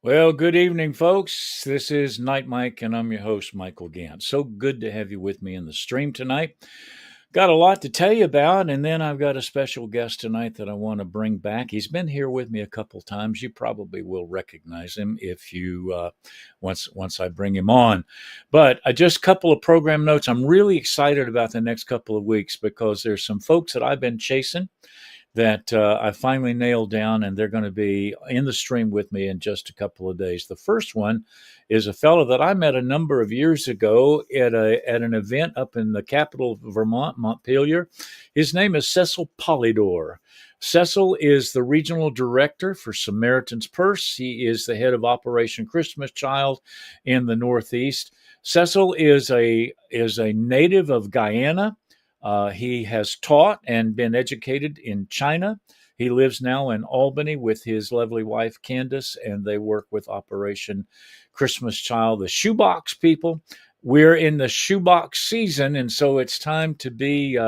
Well, good evening, folks. This is Night Mike, and I'm your host, Michael Gantt. So good to have you with me in the stream tonight. Got a lot to tell you about, and then I've got a special guest tonight that I want to bring back. He's been here with me a couple times. You probably will recognize him if you once I bring him on. But just a couple of program notes. I'm really excited about the next couple of weeks because there's some folks that I've been chasing that I finally nailed down, and they're going to be in the stream with me in just a couple of days. The first one is a fellow that I met a number of years ago at an event up in the capital of Vermont, Montpelier. His name is Cecil Polydor. Cecil is the regional director for Samaritan's Purse. He is the head of Operation Christmas Child in the Northeast. Cecil is a native of Guyana. He has taught and been educated in China. He lives now in Albany with his lovely wife, Candace, and they work with Operation Christmas Child, the shoebox people. We're in the shoebox season, and so it's time to be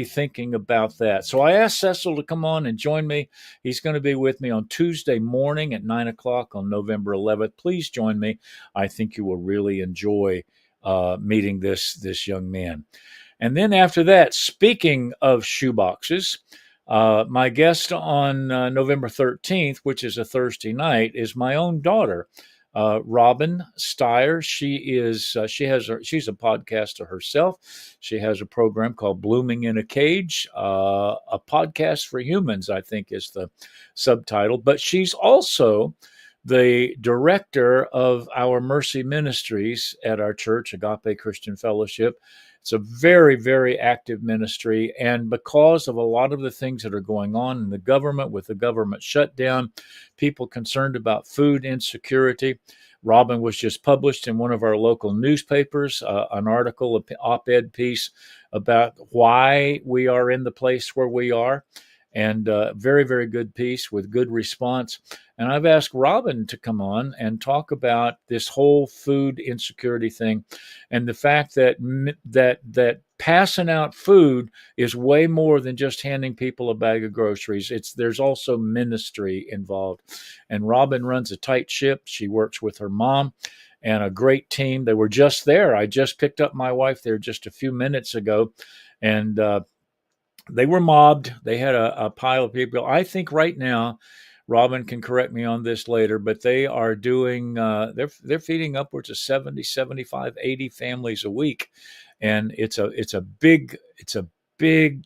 thinking about that. So I asked Cecil to come on and join me. He's going to be with me on Tuesday morning at 9 o'clock on November 11th. Please join me. I think you will really enjoy meeting this young man. And then after that, speaking of shoeboxes, my guest on November 13th, which is a Thursday night, is my own daughter, Robin Steyer. She's a podcaster herself. She has a program called Blooming in a Cage, a podcast for humans, I think is the subtitle. But she's also the director of our Mercy Ministries at our church, Agape Christian Fellowship. It's a very, very active ministry. And because of a lot of the things that are going on in the government, with the government shutdown, people concerned about food insecurity, Robin was just published in one of our local newspapers, an article, an op-ed piece about why we are in the place where we are. And very, very good piece with good response. And I've asked Robin to come on and talk about this whole food insecurity thing, and the fact that passing out food is way more than just handing people a bag of groceries. There's also ministry involved. And Robin runs a tight ship. She works with her mom and a great team. They were just there. I just picked up my wife there just a few minutes ago, and they were mobbed. They had a pile of people. I think right now, Robin can correct me on this later, but they are doing, they're feeding upwards of 70, 75, 80 families a week. And it's a big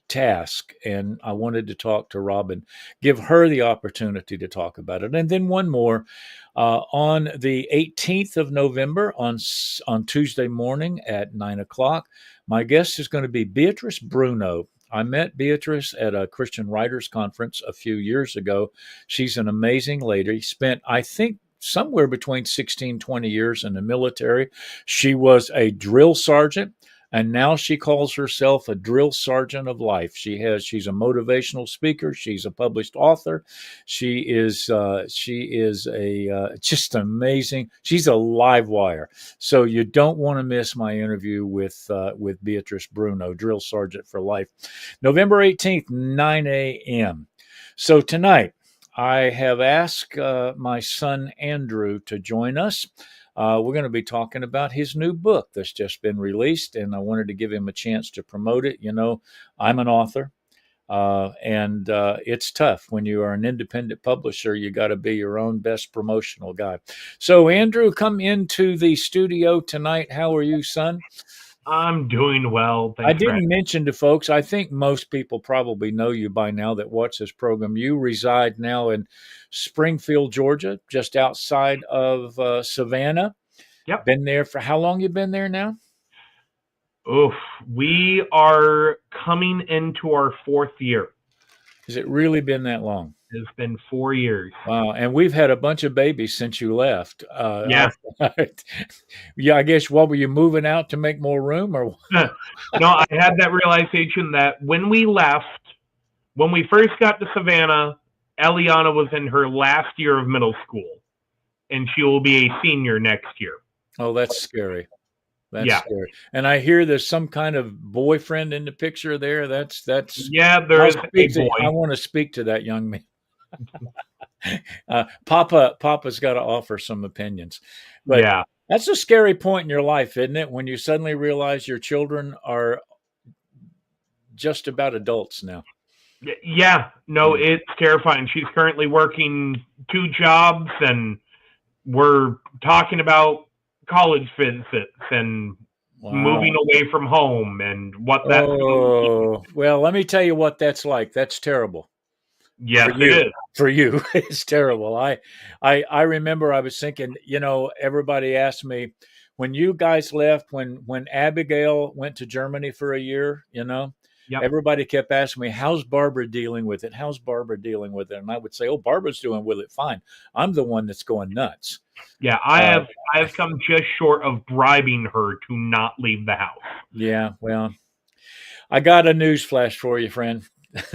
task. And I wanted to talk to Robin, give her the opportunity to talk about it. And then one more, on the 18th of November on Tuesday morning at 9 o'clock, my guest is going to be Beatrice Bruno. I met Beatrice at a Christian Writers Conference a few years ago. She's an amazing lady. Spent, I think, somewhere between 16, 20 years in the military. She was a drill sergeant, and now she calls herself a drill sergeant of life. She's a motivational speaker. She's a published author. She is a just amazing. She's a live wire. So you don't want to miss my interview with Beatrice Bruno, drill sergeant for life, November 18th, 9 a.m. So tonight, I have asked my son Andrew to join us. We're going to be talking about his new book that's just been released, and I wanted to give him a chance to promote it. You know, I'm an author, and it's tough when you are an independent publisher. You got to be your own best promotional guy. So, Andrew, come into the studio tonight. How are you, son? I'm doing well. I Thanks for didn't mention to folks, I think most people probably know you by now that watch this program. You reside now in Springfield, Georgia, just outside of Savannah. Yep. Been there for how long? You been there now? Oof. We are coming into our fourth year. Has it really been that long? It's been 4 years. Wow. And we've had a bunch of babies since you left. Yeah. Yeah, I guess, what were you moving out to make more room, or? No, I had that realization that when we left, when we first got to Savannah, Eliana was in her last year of middle school, and she will be a senior next year. Oh, that's scary. That's Yeah. scary. And I hear there's some kind of boyfriend in the picture there. That's Yeah, there I'll is a speak to, I boy. want to speak to that young man. Papa's got to offer some opinions, but Yeah. that's a scary point in your life, isn't it? When you suddenly realize your children are just about adults now. Yeah. No, Yeah. it's terrifying. She's currently working two jobs, and we're talking about college visits and moving Wow. away from home and what that's going to mean. Oh, well, let me tell you what that's like. That's terrible Yes, for it you. is. For you, it's terrible. I remember I was thinking, everybody asked me when you guys left, when Abigail went to Germany for a year, Yep. everybody kept asking me, how's Barbara dealing with it? How's Barbara dealing with it? And I would say, oh, Barbara's doing with it fine. I'm the one that's going nuts. Yeah, Uh, I have come just short of bribing her to not leave the house. yeah, well, I got a news flash for you, friend.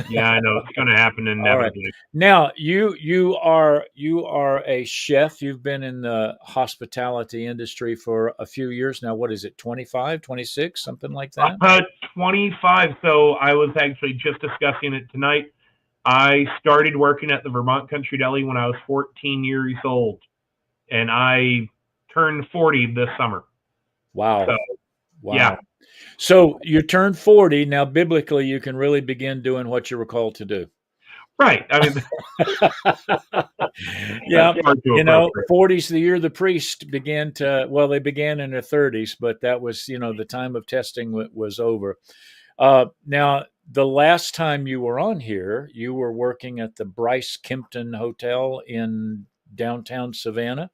Yeah, I know it's going to happen All right. inevitably. Now you are a chef. You've been in the hospitality industry for a few years now. What is it? 25, 26, something like that? Uh, 25. So I was actually just discussing it tonight. I started working at the Vermont Country Deli when I was 14 years old, and I turned 40 this summer. So Wow. yeah, Wow. So you turned 40. Now biblically you can really begin doing what you were called to do. right. I mean, Yeah, that's far too appropriate. 40's the year the priest began to, well, they began in their 30s, but that was, the time of testing was over. Now, the last time you were on here, you were working at the Bryce Kempton Hotel in downtown Savannah,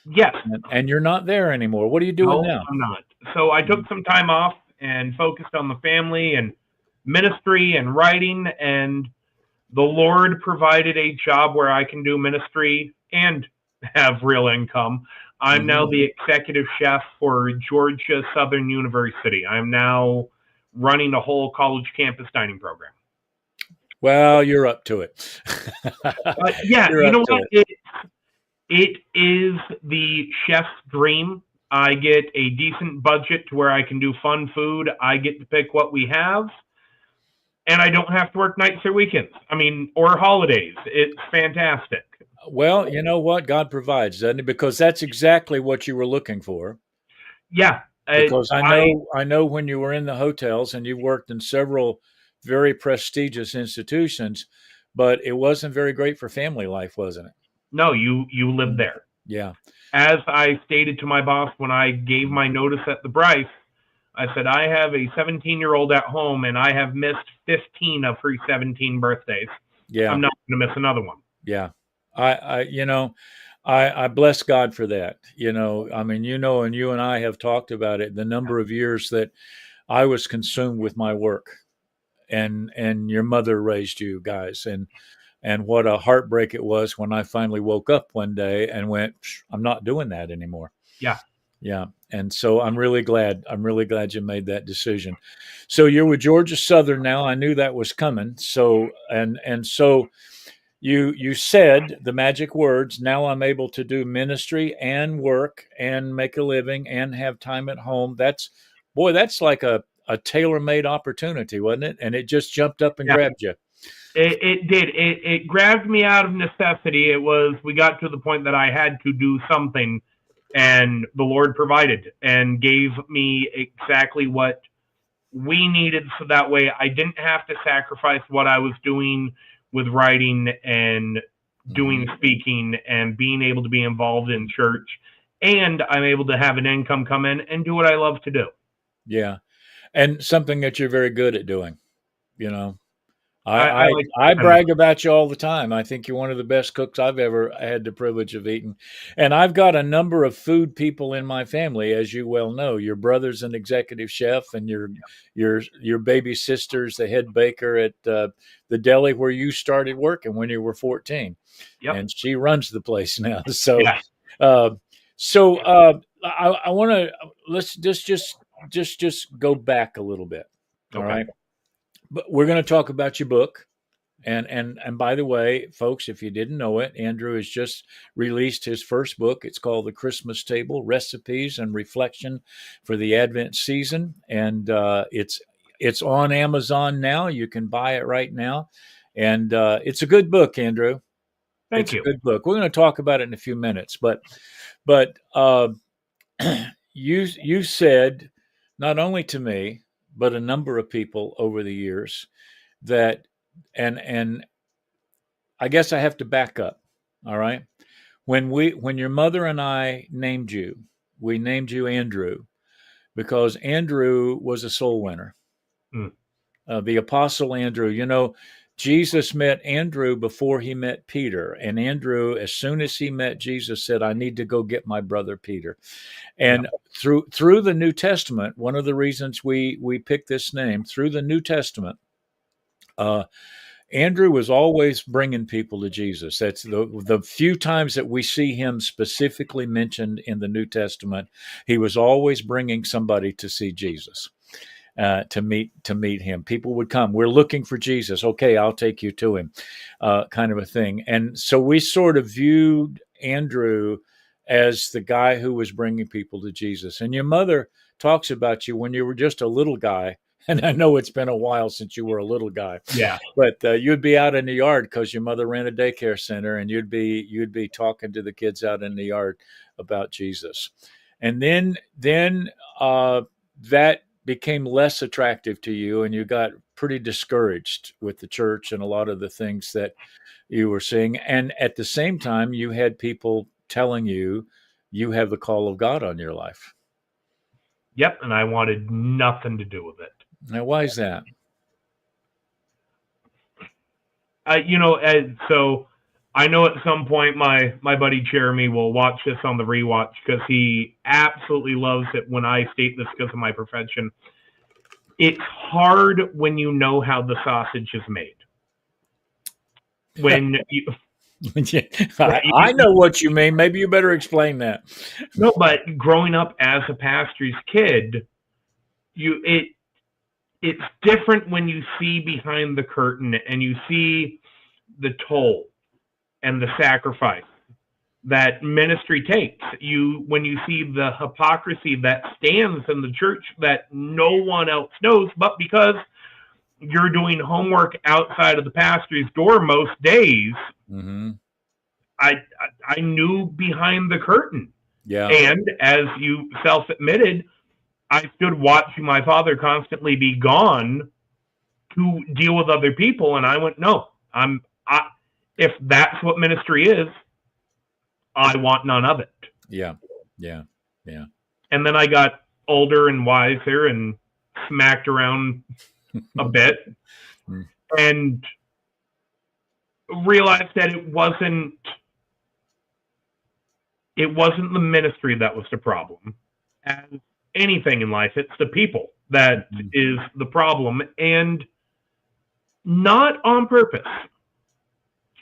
Yes. and you're not there anymore. What are you doing No, now? I'm not. So I took some time off and focused on the family and ministry and writing, and the Lord provided a job where I can do ministry and have real income. I'm now Mhm. the executive chef for Georgia Southern University. I'm now running a whole college campus dining program. Well, you're up to it. Yeah, You're you up know to what? it. It is the chef's dream. I get a decent budget to where I can do fun food. I get to pick what we have, and I don't have to work nights or weekends. I mean, or holidays. It's fantastic. Well, you know what? God provides, doesn't he? Because that's exactly what you were looking for. Yeah, Because I I know I know when you were in the hotels and you worked in several very prestigious institutions, but it wasn't very great for family life, wasn't it? no, you live Mm. there. Yeah. As I stated to my boss when I gave Mm. my notice at the Bryce, I said I have a 17-year-old at home and I have missed 15 of her 17 birthdays. Yeah. I'm not going to miss another one. Yeah. I bless God for that. I mean, and you and I have talked about it, the number of years that I was consumed with my work, and your mother raised you guys, and what a heartbreak it was when I finally woke up one day and went, I'm not doing that anymore. Yeah, Yeah. And so I'm really glad. I'm really glad you made that decision. So you're with Georgia Southern now. I knew that was coming. So and so you said the magic words, now I'm able to do ministry and work and make a living and have time at home. That's like a tailor-made opportunity, wasn't it? And it just jumped up and yeah. grabbed you. It did. It grabbed me out of necessity. We got to the point that I had to do something, and the Lord provided and gave me exactly what we needed, so that way I didn't have to sacrifice what I was doing with writing and doing Mhm. speaking and being able to be involved in church, and I'm able to have an income come in and do what I love to do. Yeah. And something that you're very good at doing, you know. I, I I like to I spend. brag about you all the time. I think you're one of the best cooks I've ever had the privilege of eating. And I've got a number of food people in my family, as you well know. Your brother's an executive chef, and your baby sister's the head baker at the deli where you started working when you were 14, Yep. and she runs the place now. So, Yes. uh, I want to let's just go back a little bit. All Okay. right, but we're going to talk about your book. And by the way, folks, if you didn't know it, Andrew has just released his first book. It's called The Christmas Table: Recipes and Reflection for the Advent Season, and it's on Amazon now. You can buy it right now, and it's a good book, Andrew. Thank It's a you. good book. We're going to talk about it in a few minutes, but you said not only to me but a number of people over the years that and I guess I have to back up. All right. When your mother and I named you, we named you Andrew because Andrew was a soul winner. Mm. The apostle Andrew, Jesus met Andrew before he met Peter, and Andrew, as soon as he met Jesus, said, "I need to go get my brother Peter." Yeah. And through the New Testament, one of the reasons we picked this name through the New Testament, uh, Andrew was always bringing people to Jesus. That's the few times that we see him specifically mentioned in the New Testament. He was always bringing somebody to see Jesus, to meet him. People would come. We're looking for Jesus. Okay, I'll take you to him, kind of a thing. And so we sort of viewed Andrew as the guy who was bringing people to Jesus. And your mother talks about you when you were just a little guy. And I know it's been a while since you were a little guy, Yeah. but you'd be out in the yard because your mother ran a daycare center, and you'd be talking to the kids out in the yard about Jesus. And then that became less attractive to you, and you got pretty discouraged with the church and a lot of the things that you were seeing. And at the same time, you had people telling you you have the call of God on your life. Yep. And I wanted nothing to do with it. Now, why is that? So I know at some point my buddy Jeremy will watch this on the rewatch because he absolutely loves it when I state this because of my profession. It's hard when you know how the sausage is made. When you, I know what you mean. Maybe you better explain that. no, but growing up as a pastor's kid, it's different when you see behind the curtain and you see the toll and the sacrifice that ministry takes. When you see the hypocrisy that stands in the church that no one else knows, but because you're doing homework outside of the pastor's door most days, Mm-hmm. I knew behind the curtain. Yeah. And as you self-admitted, I stood watching my father constantly be gone to deal with other people, and I went, no, if that's what ministry is, I want none of it. Yeah. Yeah. Yeah. And then I got older and wiser and smacked around a bit and realized that it wasn't the ministry that was the problem. As anything in life, it's the people that is the problem, and not on purpose.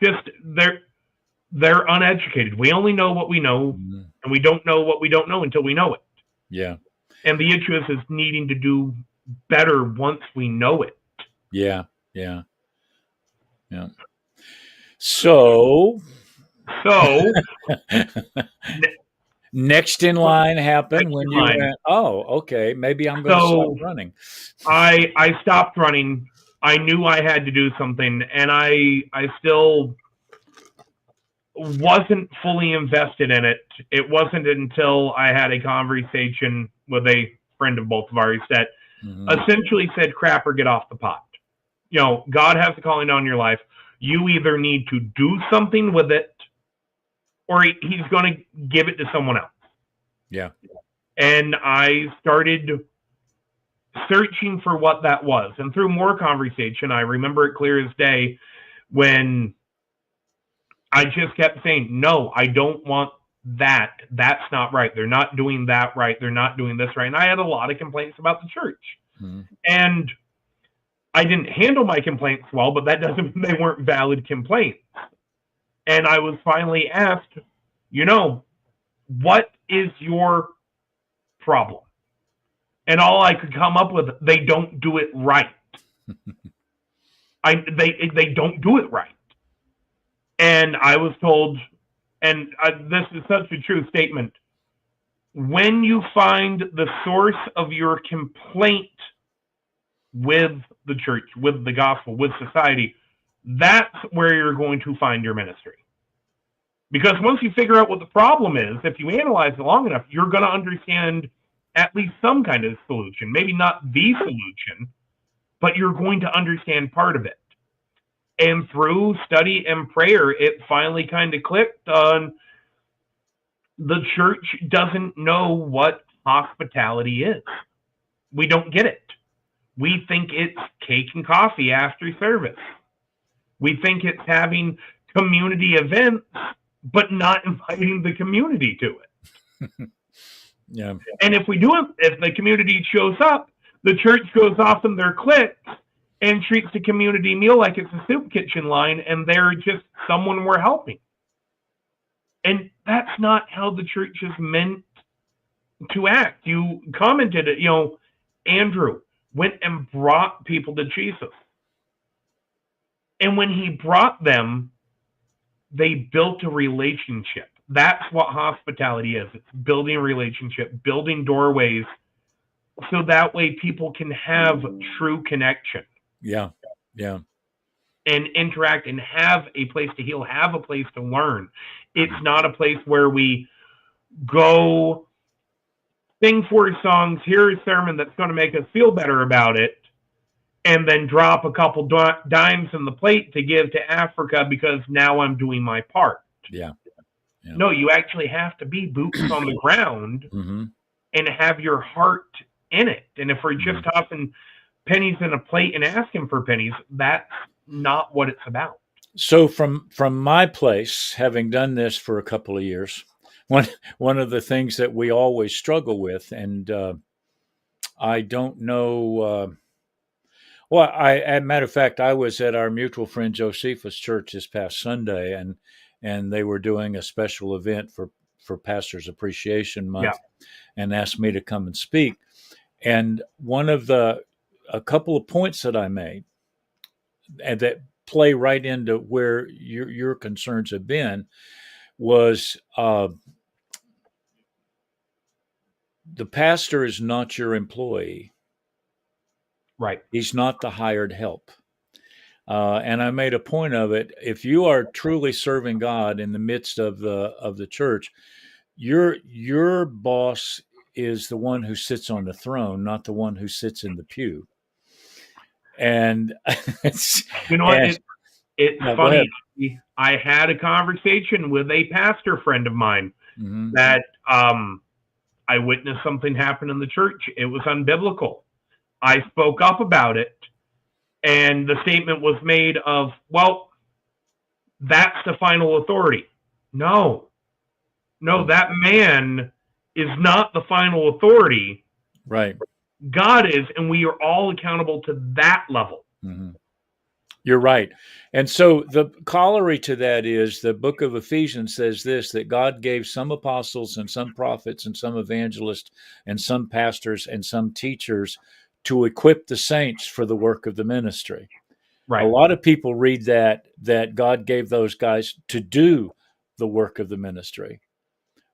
Just they're uneducated. We only know what we know, and we don't know what we don't know until we know it. Yeah. And the issue is needing to do better once we know it. Yeah. Yeah. Yeah. So next in line happened when you went, oh, okay, maybe I'm going to stop running. I stopped running. I knew I had to do something, and I still wasn't fully invested in it. It wasn't until I had a conversation with a friend of both of ours that essentially said, crap or get off the pot. God has a calling on your life. You either need to do something with it, or he's going to give it to someone else. Yeah. And I started searching for what that was. And through more conversation, I remember it clear as day when I just kept saying, no, I don't want that. That's not right. They're not doing that right. They're not doing this right. And I had a lot of complaints about the church. And I didn't handle my complaints well, but that doesn't mean they weren't valid complaints. And I was finally asked, what is your problem? And all I could come up with, they don't do it right. They don't do it right. And I was told, and this is such a true statement, when you find the source of your complaint with the church, with the gospel, with society, that's where you're going to find your ministry. Because once you figure out what the problem is, if you analyze it long enough, you're going to understand at least some kind of solution. Maybe not the solution, but you're going to understand part of it. And through study and prayer, it finally kind of clicked on the church doesn't know what hospitality is. We don't get it. We think it's cake and coffee after service. We think it's having community events, but not inviting the community to it. Yeah. And if we do it, if the community shows up, the church goes off in their cliques and treats the community meal like it's a soup kitchen line, and they're just someone we're helping. And that's not how the church is meant to act. You commented it, Andrew went and brought people to Jesus. And when he brought them, they built a relationship. That's what hospitality is. It's building a relationship, building doorways, so that way people can have true connection. Yeah. Yeah. And interact and have a place to heal, have a place to learn. It's not a place where we go sing 4 songs, hear a sermon that's going to make us feel better about it, and then drop a couple dimes in the plate to give to Africa because now I'm doing my part. Yeah. Yeah. No, you actually have to be boots on the ground Mm-hmm. and have your heart in it. And if we're just tossing pennies in a plate and asking for pennies, that's not what it's about. So from my place, having done this for a couple of years, one of the things that we always struggle with, and I don't know. Well, as a matter of fact, I was at our mutual friend Josephus Church this past Sunday, and they were doing a special event for Pastors Appreciation Month, and asked me to come and speak. And a couple of points that I made, and that play right into where your concerns have been, was the pastor is not your employee. Right. He's not the hired help. And I made a point of it. If you are truly serving God in the midst of the church, your boss is the one who sits on the throne, not the one who sits in the pew. And it's funny. I had a conversation with a pastor friend of mine that I witnessed something happen in the church. It was unbiblical. I spoke up about it, and the statement was made of, well, that's the final authority. No, that man is not the final authority. Right. God is, and we are all accountable to that level. Mm-hmm. You're right. And so the corollary to that is the book of Ephesians says this, that God gave some apostles and some prophets and some evangelists and some pastors and some teachers to equip the saints for the work of the ministry. Right. A lot of people read that God gave those guys to do the work of the ministry.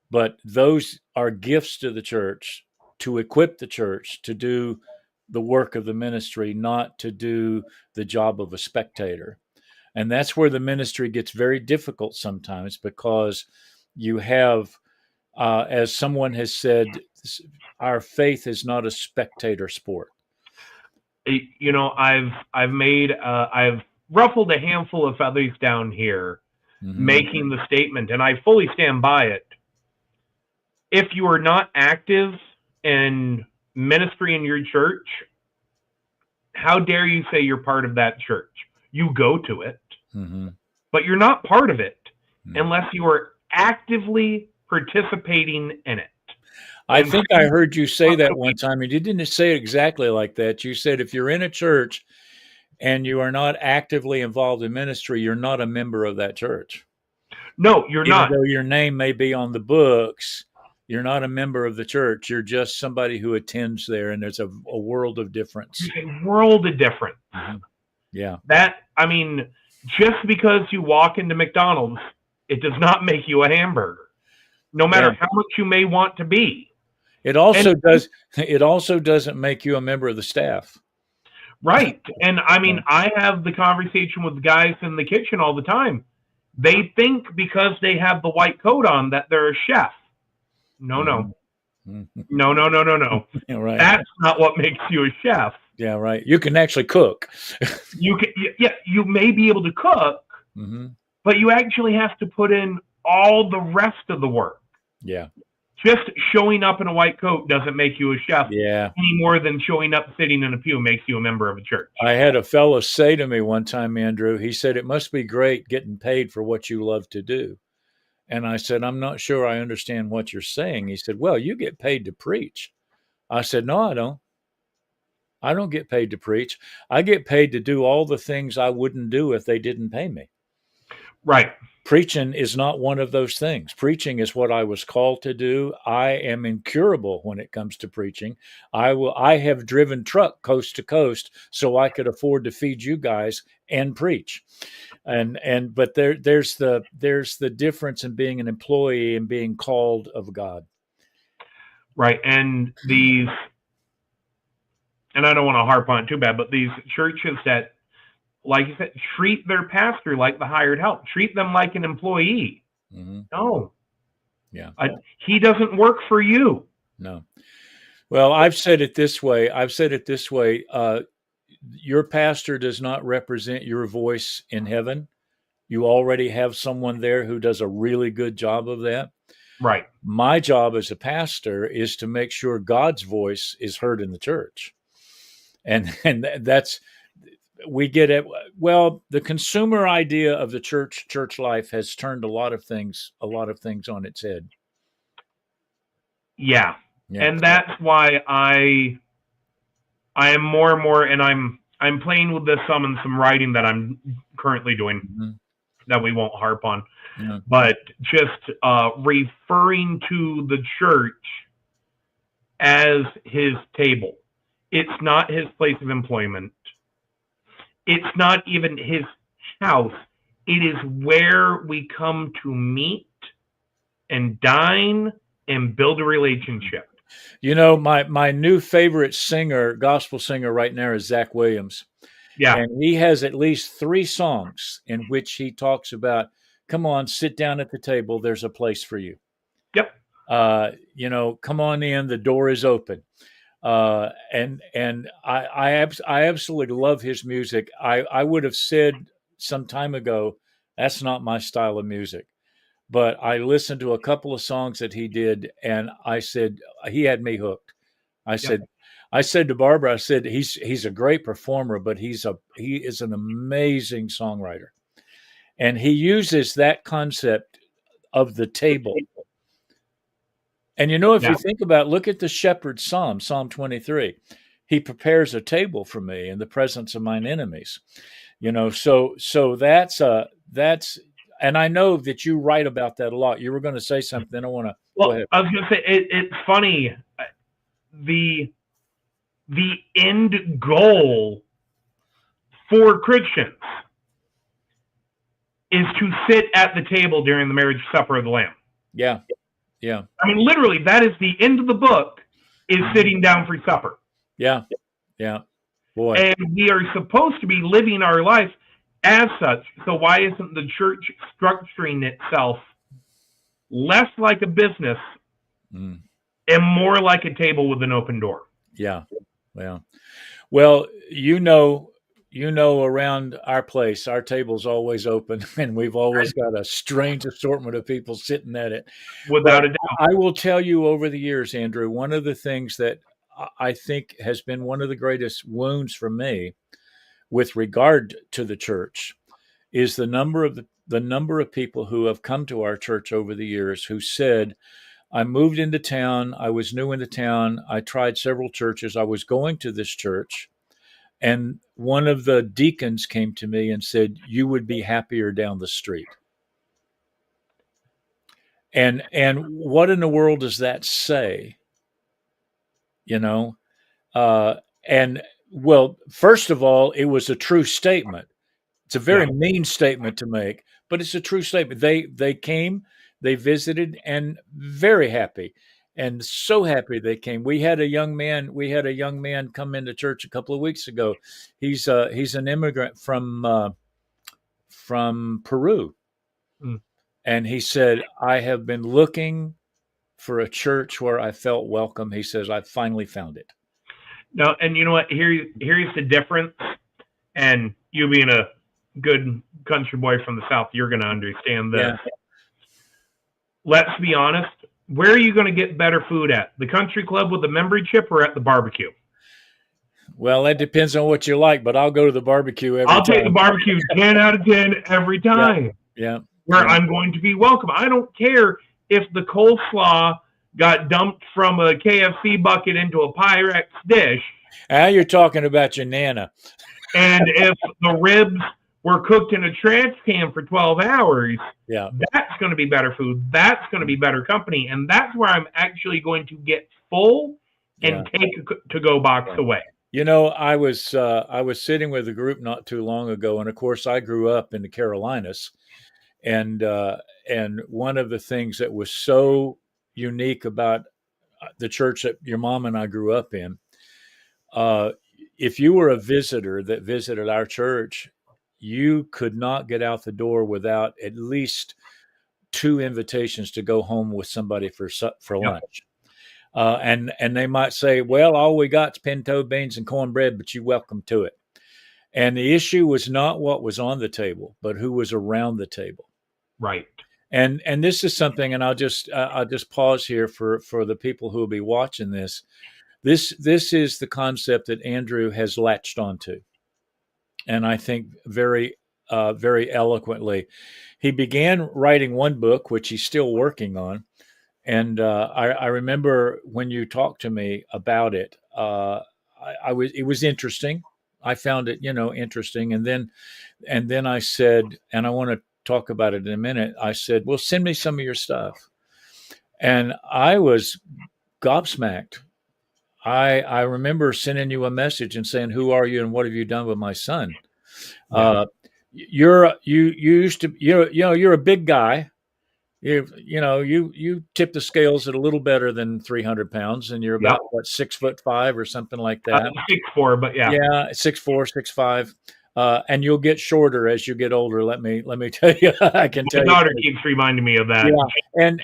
But those are gifts to the church to equip the church to do the work of the ministry, not to do the job of a spectator. And that's where the ministry gets very difficult sometimes, because you have, as someone has said, our faith is not a spectator sport. I've ruffled a handful of feathers down here making the statement, and I fully stand by it. If you are not active in ministry in your church, how dare you say you're part of that church? You go to it, but you're not part of it unless you are actively participating in it. I think I heard you say that one time, and you didn't say it exactly like that. You said if you're in a church and you are not actively involved in ministry, you're not a member of that church. No, you're not. Even though your name may be on the books, you're not a member of the church. You're just somebody who attends there, and there's a world of difference. A world of difference. Yeah. Just because you walk into McDonald's, it does not make you a hamburger, no matter how much you may want to be. It also doesn't make you a member of the staff. Right. And I have the conversation with the guys in the kitchen all the time. They think because they have the white coat on that they're a chef. No, no. Mm-hmm. No, no, no, no, no. Yeah, right. That's not what makes you a chef. Yeah, right. You can actually cook. You can, yeah, you may be able to cook, Mm-hmm. but you actually have to put in all the rest of the work. Yeah. Just showing up in a white coat doesn't make you a chef Yeah. any more than showing up sitting in a pew makes you a member of a church. I had a fellow say to me one time, Andrew, he said, it must be great getting paid for what you love to do. And I said, I'm not sure I understand what you're saying. He said, well, you get paid to preach. I said, no, I don't. I don't get paid to preach. I get paid to do all the things I wouldn't do if they didn't pay me. Right. Preaching is not one of those things. Preaching is what I was called to do. I am incurable when it comes to preaching. I have driven truck coast to coast so I could afford to feed you guys and preach. But there's the difference in being an employee and being called of God. Right. And these, and I don't want to harp on it too bad, but these churches that, like you said, treat their pastor like the hired help, treat them like an employee. Mm-hmm. No. Yeah. He doesn't work for you. No. Well, I've said it this way. Your pastor does not represent your voice in heaven. You already have someone there who does a really good job of that. Right. My job as a pastor is to make sure God's voice is heard in the church. And that's, we get it. Well, the consumer idea of the church life has turned a lot of things on its head. Yeah. Yeah. And that's why I am more and more, and I'm playing with this some in some writing that I'm currently doing Mm-hmm. that we won't harp on. Yeah. But just referring to the church as his table. It's not his place of employment. It's not even his house. It is where we come to meet and dine and build a relationship. You know, my new favorite singer, gospel singer right now is Zach Williams. Yeah. And he has at least 3 songs in which he talks about, come on, sit down at the table. There's a place for you. Yep. Come on in. The door is open. And I absolutely love his music. I would have said some time ago, that's not my style of music. But I listened to a couple of songs that he did, and I said, he had me hooked. I said, I said to Barbara, I said, he's a great performer, but he is an amazing songwriter. And he uses that concept of the table. And if you think about, look at the shepherd's psalm, Psalm 23. He prepares a table for me in the presence of mine enemies. So that's and I know that you write about that a lot. You were going to say something. I want to go ahead. I was going to say it's funny. The end goal for Christians is to sit at the table during the marriage supper of the Lamb. Yeah. Yeah. I mean, literally, that is the end of the book, is sitting down for supper. Yeah. Yeah. Boy. And we are supposed to be living our life as such. So why isn't the church structuring itself less like a business and more like a table with an open door? Yeah. Yeah. Well, around our place, our table's always open, and we've always got a strange assortment of people sitting at it. Without a doubt. I will tell you, over the years, Andrew, one of the things that I think has been one of the greatest wounds for me with regard to the church is the number of people who have come to our church over the years who said, I moved into town. I was new into town. I tried several churches. I was going to this church, and one of the deacons came to me and said, you would be happier down the street. And what in the world does that say? And well, first of all, it was a true statement. It's a very mean statement to make, but it's a true statement. They came, they visited, and very happy, and so happy they came. We had a young man come into church a couple of weeks ago. He's an immigrant from Peru, Mm. And he said, I have been looking for a church where I felt welcome. He says, I finally found it. No, and you know what? Here's the difference. And you being a good country boy from the South, you're going to understand this. Yeah. Let's be honest. Where are you going to get better food at? The country club with the membership or at the barbecue? Well, that depends on what you like, but I'll go to the barbecue every I'll take the time. barbecue 10 out of 10 every Yeah. time, Yeah. where Yeah. I'm going to be welcome. I don't care if the coleslaw got dumped from a KFC bucket into a Pyrex dish. Now you're talking about your Nana. And if the ribs were cooked in a trash can for 12 hours, Yeah. that's going to be better food. That's going to be better company. And that's where I'm actually going to get full Yeah. and take a to-go box away. You know, I was sitting with a group not too long ago, and of course, I grew up in the Carolinas, and one of the things that was so unique about the church that your mom and I grew up in, uh, if you were a visitor that visited our church, you could not get out the door without at least two invitations to go home with somebody for Yep. lunch. And they might say, well, all we got is pinto beans and cornbread, but you're welcome to it. And the issue was not what was on the table, but who was around the table. Right. And this is something, and I'll just pause here for the people who will be watching this. This is the concept that Andrew has latched onto, and I think very eloquently. He began writing one book, which he's still working on, and I remember when you talked to me about it, it was interesting. I found it, interesting, and then I said, and I want to talk about it in a minute. I said, well, send me some of your stuff, and I was gobsmacked. I remember sending you a message and saying, who are you and what have you done with my son? Yeah. You used to, you're a big guy. You tip the scales at a little better than 300 pounds, and you're Yep. about what 6'5" or something like that. 6'4", but yeah. Yeah, 6'4", 6'5", and you'll get shorter as you get older. Let me tell you, I can tell My you. daughter keeps reminding me of that. Yeah, and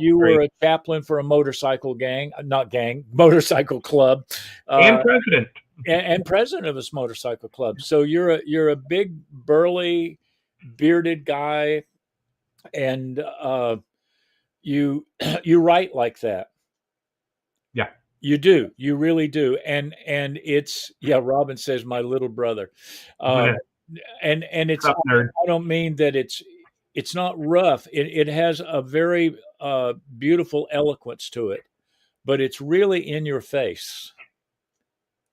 you were a chaplain for a motorcycle gang, not gang, motorcycle club, and president. and president of this motorcycle club. So you're a big burly bearded guy, and you you write like that. Yeah. You do. You really do. And it's, yeah, Robin says my little brother. And it's, Tough nerd. I don't mean that it's not rough. It has a very beautiful eloquence to it, but it's really in your face,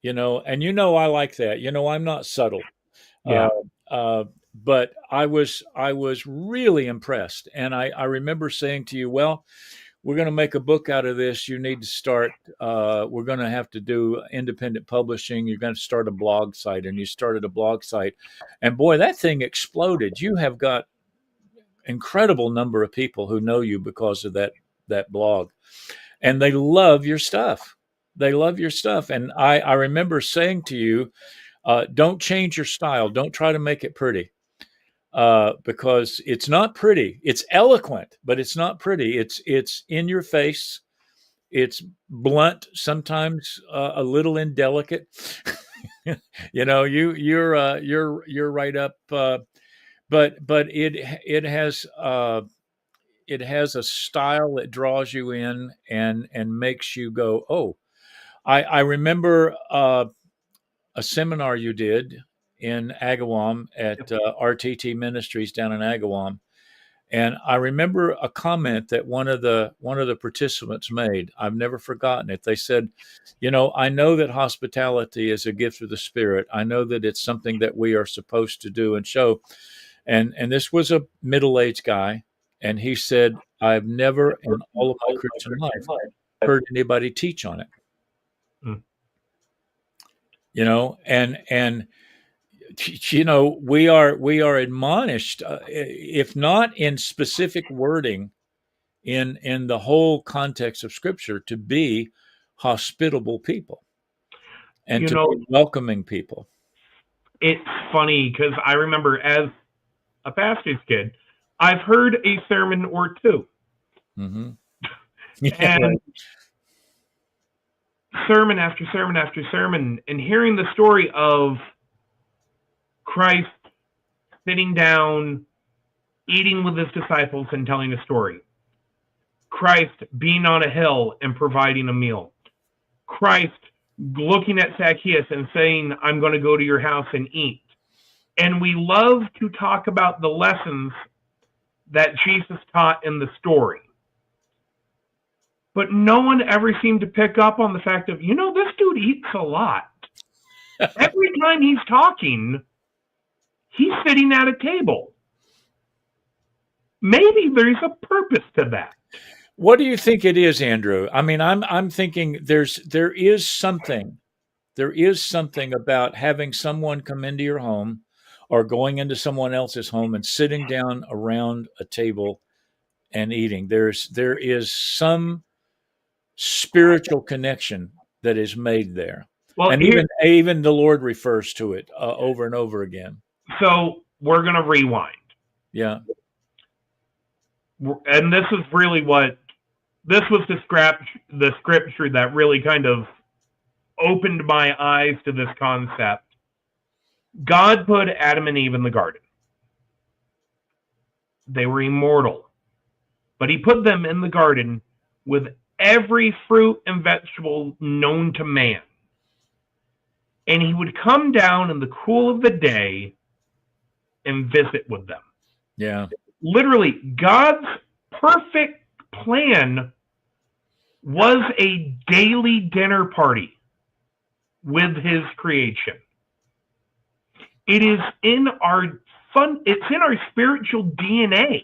and I like that. I'm not subtle. Yeah. But I was really impressed. And I remember saying to you, well, we're going to make a book out of this. You need to start, we're going to have to do independent publishing. You're going to start a blog site. And you started a blog site. And boy, that thing exploded. You have got incredible number of people who know you because of that blog. And they love your stuff. They love your stuff. And I remember saying to you, don't change your style. Don't try to make it pretty. Because it's not pretty. It's eloquent, but it's not pretty. It's in your face. It's blunt, sometimes a little indelicate. You're right up. But it has a style that draws you in and makes you go, oh. I remember a seminar you did in Agawam at RTT Ministries down in Agawam, and I remember a comment that one of the participants made. I've never forgotten it. They said, I know that hospitality is a gift of the Spirit. I know that it's something that we are supposed to do and show. And this was a middle-aged guy, and he said, I've never in all of my Christian life heard anybody teach on it. Mm. And we are admonished, if not in specific wording, in the whole context of Scripture, to be hospitable people and be welcoming people. It's funny because I remember as a pastor's kid, I've heard a sermon or two. Mm-hmm. Yeah, And right. sermon after sermon after sermon, and hearing the story of Christ sitting down, eating with his disciples and telling a story. Christ being on a hill and providing a meal. Christ looking at Zacchaeus and saying, I'm going to go to your house and eat. And we love to talk about the lessons that Jesus taught in the story. But no one ever seemed to pick up on the fact of, this dude eats a lot. Every time he's talking, he's sitting at a table. Maybe there's a purpose to that. What do you think it is, Andrew? I mean, I'm thinking there is something about having someone come into your home or going into someone else's home and sitting down around a table and eating. There is some spiritual connection that is made there. Well, And even the Lord refers to it over and over again. So we're going to rewind. Yeah. And this was the scripture that really kind of opened my eyes to this concept. God put Adam and Eve in the garden. They were immortal. But he put them in the garden with every fruit and vegetable known to man. And he would come down in the cool of the day and visit with them. Yeah. Literally, God's perfect plan was a daily dinner party with his creation. It is in our spiritual DNA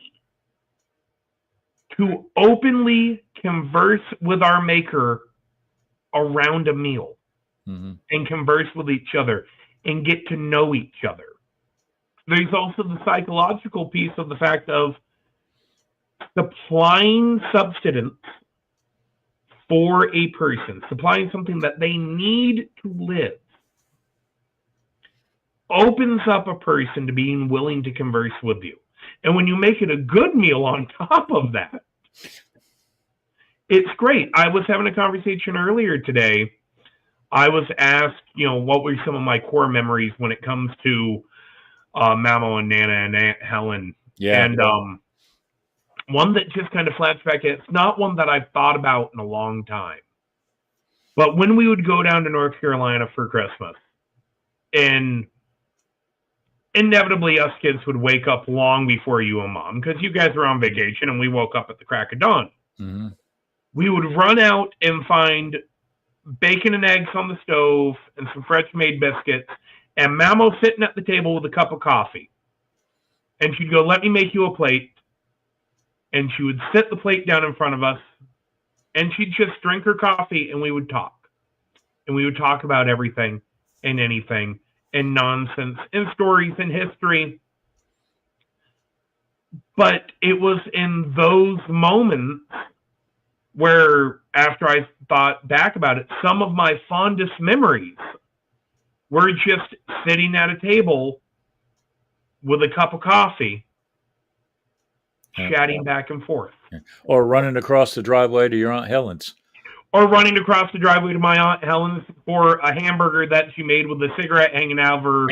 to openly converse with our Maker around a meal, mm-hmm. and converse with each other and get to know each other. There's also the psychological piece of the fact of supplying substance for a person, supplying something that they need to live, opens up a person to being willing to converse with you. And when you make it a good meal on top of that, it's great. I was having a conversation earlier today. I was asked, what were some of my core memories when it comes to Mamo and Nana and Aunt Helen. Yeah. And one that just kind of flashed back, it's not one that I've thought about in a long time. But when we would go down to North Carolina for Christmas, and inevitably us kids would wake up long before you and Mom, because you guys were on vacation and we woke up at the crack of dawn. Mm-hmm. We would run out and find bacon and eggs on the stove and some fresh made biscuits, and Mamo sitting at the table with a cup of coffee. And she'd go, let me make you a plate. And she would set the plate down in front of us, and she'd just drink her coffee, and we would talk. And we would talk about everything and anything and nonsense and stories and history. But it was in those moments where, after I thought back about it, some of my fondest memories were just sitting at a table with a cup of coffee, chatting back and forth. Or running across the driveway to your Aunt Helen's. Or running across the driveway to my Aunt Helen's for a hamburger that she made with a cigarette hanging out of her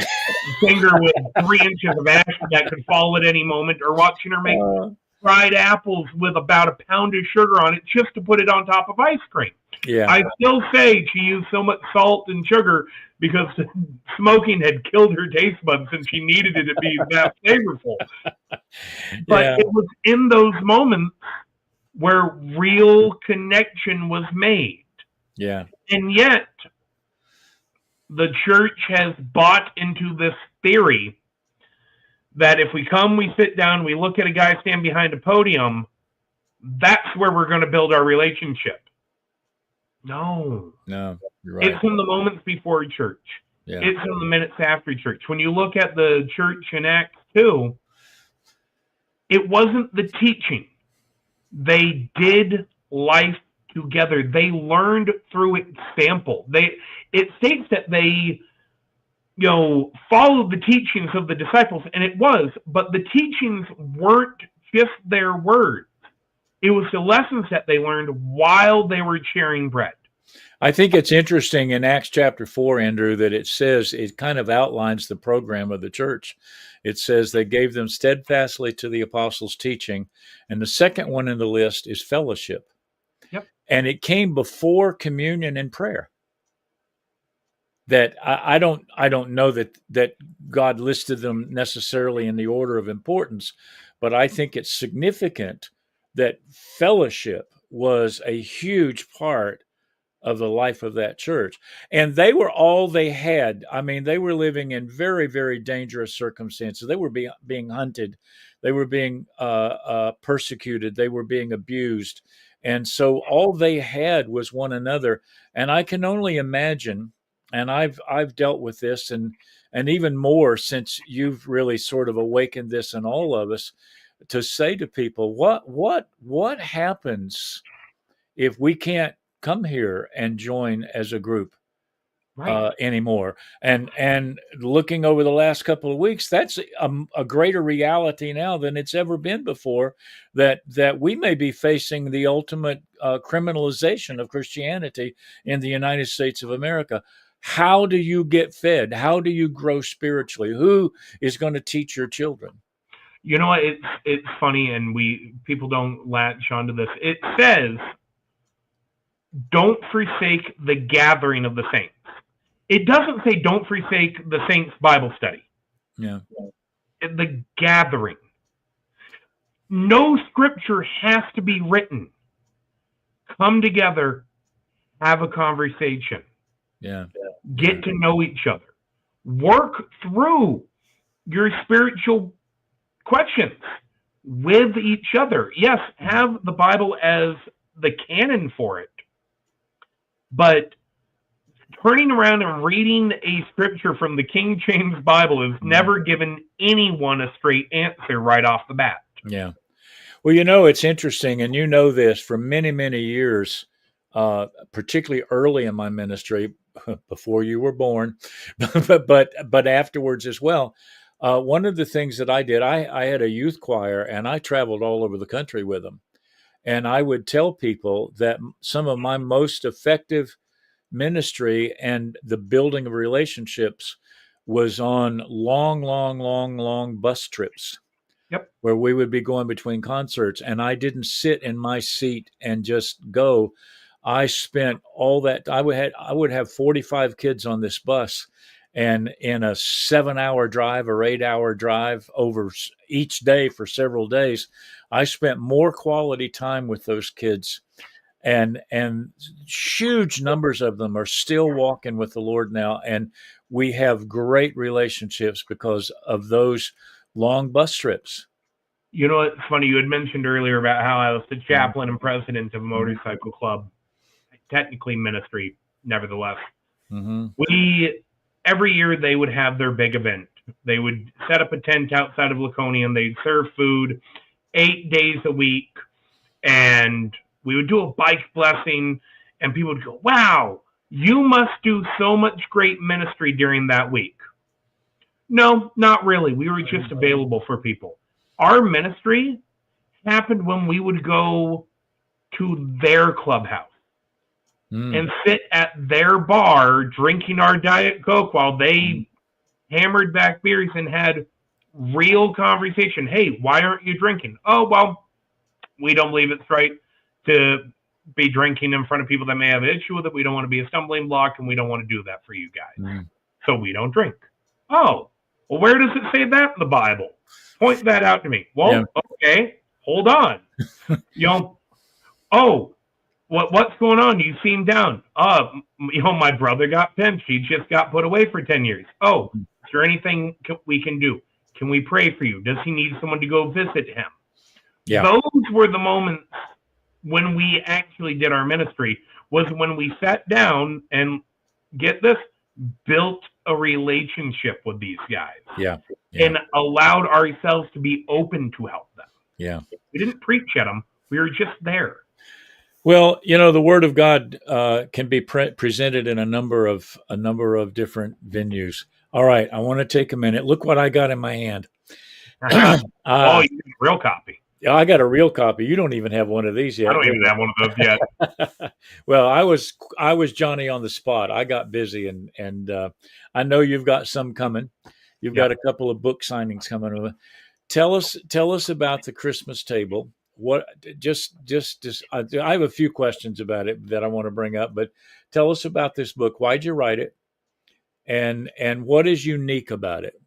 finger with 3 inches of ash that could fall at any moment. Or watching her make fried apples with about a pound of sugar on it just to put it on top of ice cream. Yeah. I still say she used so much salt and sugar because smoking had killed her taste buds and she needed it to be that flavorful. But it was in those moments where real connection was made. Yeah. And yet, the church has bought into this theory that if we come, we sit down, we look at a guy stand behind a podium, that's where we're going to build our relationship. No, you're right. It's in the moments before church. Yeah. It's in the minutes after church. When you look at the church in Acts 2, it wasn't the teaching. They did life together. They learned through example. It states that they follow the teachings of the disciples, and it was, but the teachings weren't just their words. It was the lessons that they learned while they were sharing bread. I think it's interesting in Acts chapter 4, Andrew, that it says, it kind of outlines the program of the church. It says they gave them steadfastly to the apostles' teaching. And the second one in the list is fellowship. Yep. And it came before communion and prayer. That I don't know that God listed them necessarily in the order of importance, but I think it's significant that fellowship was a huge part of the life of that church. And they were all they had. I mean, they were living in very, very dangerous circumstances. They were being hunted. They were being persecuted. They were being abused. And so all they had was one another. And I can only imagine, and I've dealt with this and even more since you've really sort of awakened this in all of us, to say to people, what happens if we can't come here and join as a group anymore? And looking over the last couple of weeks, that's a greater reality now than it's ever been before, that we may be facing the ultimate criminalization of Christianity in the United States of America. How do you get fed? How do you grow spiritually? Who is going to teach your children? You know what? It's funny, and people don't latch onto this. It says, don't forsake the gathering of the saints. It doesn't say don't forsake the saints' Bible study. Yeah. The gathering. No scripture has to be written. Come together, have a conversation. Yeah. Get to know each other. Work through your spiritual questions with each other. Yes, have the Bible as the canon for it. But turning around and reading a scripture from the King James Bible has never given anyone a straight answer right off the bat. Yeah. Well, it's interesting, and this for many, many years, particularly early in my ministry, before you were born, but afterwards as well. One of the things that I did, I had a youth choir, and I traveled all over the country with them. And I would tell people that some of my most effective ministry and the building of relationships was on long bus trips. Yep. Where we would be going between concerts, and I didn't sit in my seat and just go. I spent all that. I would have 45 kids on this bus, and in a 7-hour drive or 8-hour drive over each day for several days, I spent more quality time with those kids, and huge numbers of them are still walking with the Lord now, and we have great relationships because of those long bus trips. You know, it's funny. You had mentioned earlier about how I was the chaplain and president of a motorcycle club, technically ministry, nevertheless. Mm-hmm. Every year they would have their big event. They would set up a tent outside of Laconia, and they'd serve food 8 days a week. And we would do a bike blessing, and people would go, wow, you must do so much great ministry during that week. No, not really. We were just available for people. Our ministry happened when we would go to their clubhouse and sit at their bar drinking our Diet Coke while they hammered back beers and had real conversation. Hey, why aren't you drinking? Oh, well, we don't believe it's right to be drinking in front of people that may have an issue with it. We don't want to be a stumbling block, and we don't want to do that for you guys. So we don't drink. Oh, well, where does it say that in the Bible? Point that out to me. Well, okay, hold on. What's going on? You seem down. My brother got pinched. He just got put away for 10 years. Oh, is there anything we can do? Can we pray for you? Does he need someone to go visit him? Yeah. Those were the moments when we actually did our ministry, was when we sat down and, get this, built a relationship with these guys. And allowed ourselves to be open to help them. We didn't preach at them. We were just there. Well, the Word of God can be presented in a number of different venues. All right, I want to take a minute. Look what I got in my hand. Oh, uh, you got a real copy. I got a real copy. You don't even have one of these I yet, don't do even have one of those yet. you? Well, I was Johnny on the spot. I got busy, and I know you've got some coming. You've Yeah. got a couple of book signings coming over. Tell us about the Christmas table. What just I have a few questions about it that I want to bring up, but tell us about this book. Why'd you write it? And what is unique about it?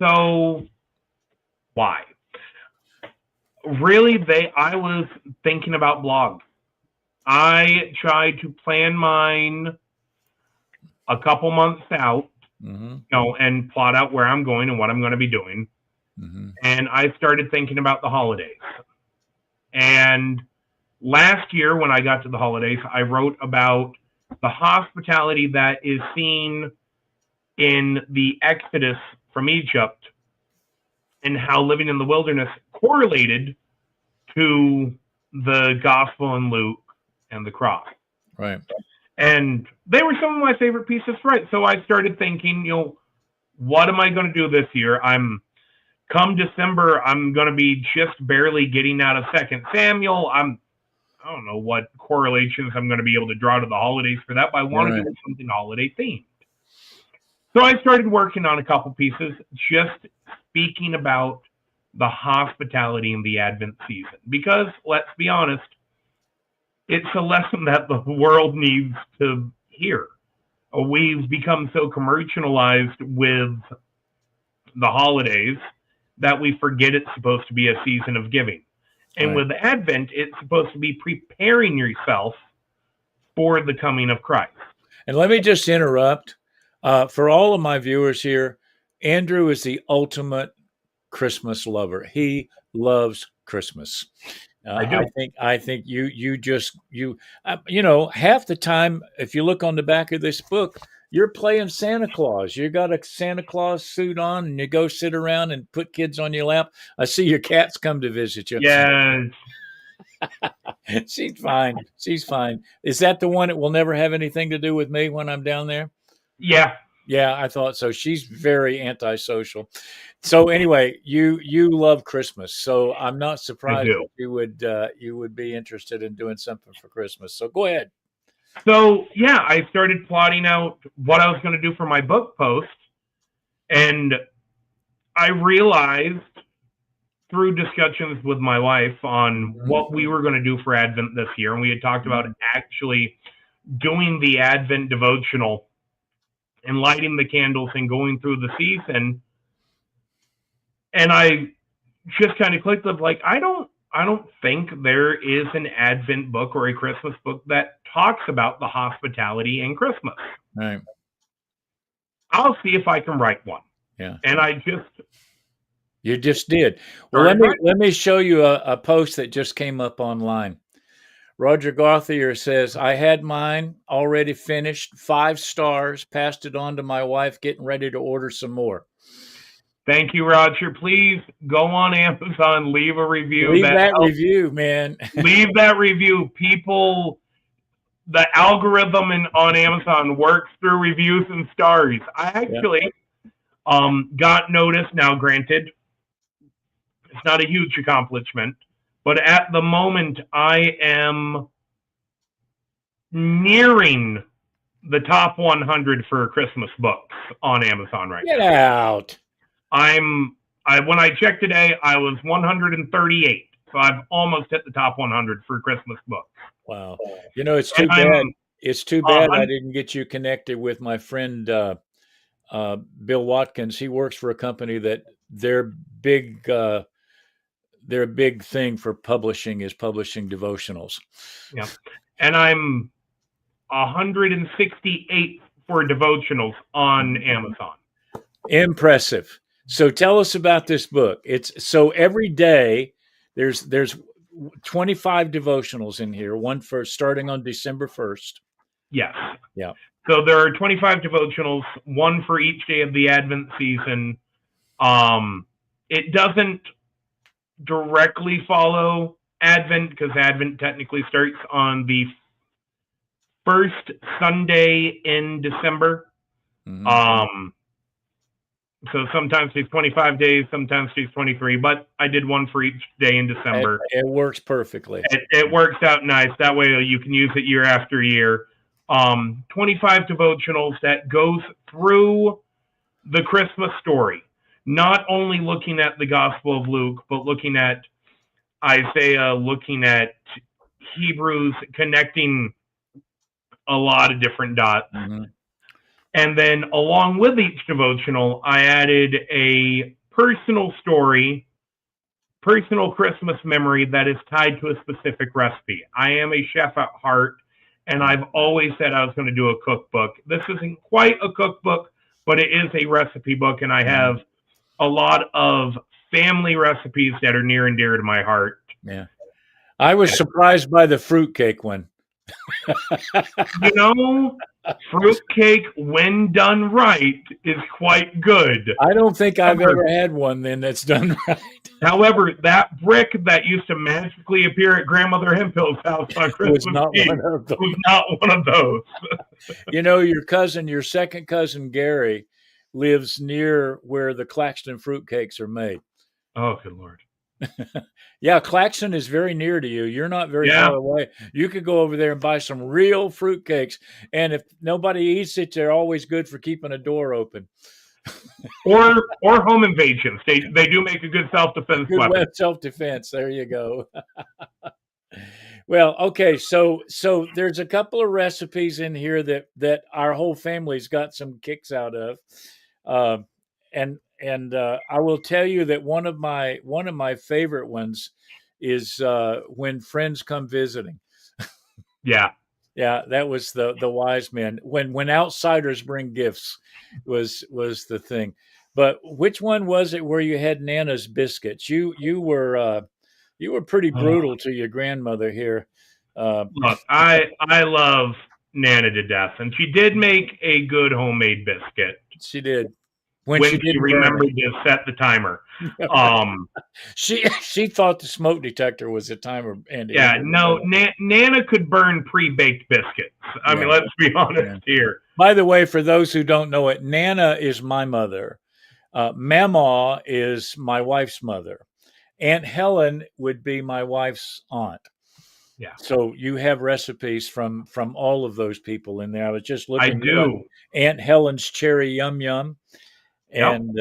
So why? Really, I was thinking about blogs. I tried to plan mine a couple months out, Mm-hmm. and plot out where I'm going and what I'm going to be doing. Mm-hmm. And I started thinking about the holidays. And last year, when I got to the holidays, I wrote about the hospitality that is seen in the Exodus from Egypt and how living in the wilderness correlated to the Gospel in Luke and the cross. Right. And they were some of my favorite pieces to write. So I started thinking, what am I going to do this year? Come December, I'm going to be just barely getting out of Second Samuel. I don't know what correlations I'm going to be able to draw to the holidays for that, but I want to Right. do something holiday themed. So I started working on a couple pieces, just speaking about the hospitality in the Advent season. Because let's be honest, it's a lesson that the world needs to hear. We've become so commercialized with the holidays that we forget it's supposed to be a season of giving. And Right. with Advent, it's supposed to be preparing yourself for the coming of Christ. And let me just interrupt. For all of my viewers here, Andrew is the ultimate Christmas lover. He loves Christmas. I I do. think I think you half the time if you look on the back of this book, you're playing Santa Claus. You got a Santa Claus suit on, and you go sit around and put kids on your lap. I see your cats come to visit you. Yes. She's fine. She's fine. Is that the one that will never have anything to do with me when I'm down there? Yeah, Yeah, I thought so. She's very antisocial. So anyway, you love Christmas, so I'm not I surprised do. that you would be interested in doing something for Christmas. So go ahead. So, yeah, I started plotting out what I was going to do for my book post. And I realized through discussions with my wife on Mhm. what we were going to do for Advent this year, and we had talked about Mhm. actually doing the Advent devotional and lighting the candles and going through the season. And I just kind of clicked of like, I don't think there is an Advent book or a Christmas book that talks about the hospitality in Christmas. Right. I'll see if I can write one. Yeah. And I just You just did. Well, let started me writing. let me show you a post that just came up online. Roger Gauthier says, I had mine already finished, 5 stars, passed it on to my wife, getting ready to order some more. Thank you, Roger. Please go on Amazon, leave a review. Leave That that helps. review, man. Leave that review. People, the algorithm on Amazon works through reviews and stars. I Yeah. actually got notice. Now, granted, it's not a huge accomplishment, but at the moment, I am nearing the top 100 for Christmas books on Amazon right Get now. out. When I checked today, I was 138. So I've almost hit the top 100 for Christmas books. Wow. It's And too bad. I'm It's too a bad I hundred. didn't get you connected with my friend Bill Watkins. He works for a company that big their big thing for publishing is publishing devotionals. Yeah, and I'm 168 for devotionals on Amazon. Impressive. So tell us about this book. It's so every day there's 25 devotionals in here, one for starting on December 1st. Yes. Yeah. So there are 25 devotionals, one for each day of the Advent season. It doesn't directly follow Advent because Advent technically starts on the first Sunday in December. Mhm. Um, So sometimes takes 25 days, sometimes takes 23, but I did one for each day in December. It works perfectly. It works out nice. That way you can use it year after year. 25 devotionals that goes through the Christmas story, not only looking at the Gospel of Luke, but looking at Isaiah, looking at Hebrews, connecting a lot of different dots. Mm-hmm. And then along with each devotional, I added a personal story, personal Christmas memory that is tied to a specific recipe. I am a chef at heart, and I've always said I was going to do a cookbook. This isn't quite a cookbook, but it is a recipe book, and I have a lot of family recipes that are near and dear to my heart. Yeah. I was surprised by the fruitcake one. You know, fruitcake, when done right, is quite good. I don't think I've ever had one then that's done right. However, that brick that used to magically appear at Grandmother Hempill's house on Christmas Eve was not one of those. You know, your second cousin Gary, lives near where the Claxton fruitcakes are made. Oh, good Lord. Yeah, Claxton is very near to you. You're not very far away. You could go over there and buy some real fruitcakes. And if nobody eats it, they're always good for keeping a door open. or home invasions. They do make a good self-defense weapon. Self-defense. There you go. Well, okay, so there's a couple of recipes in here that our whole family's got some kicks out of, and I will tell you that one of my favorite ones is when friends come visiting. Yeah. Yeah, that was the wise men. When outsiders bring gifts was the thing. But which one was it where you had Nana's biscuits? You were pretty brutal to your grandmother here. Look, I love Nana to death, and she did make a good homemade biscuit. She did. When she remembered to set the timer. She thought the smoke detector was a timer. Yeah, no, Nana could burn pre-baked biscuits. I mean, let's be honest here. By the way, for those who don't know it, Nana is my mother. Mama is my wife's mother. Aunt Helen would be my wife's aunt. Yeah. So you have recipes from all of those people in there. I was just looking. I do. Aunt Helen's cherry yum yum. And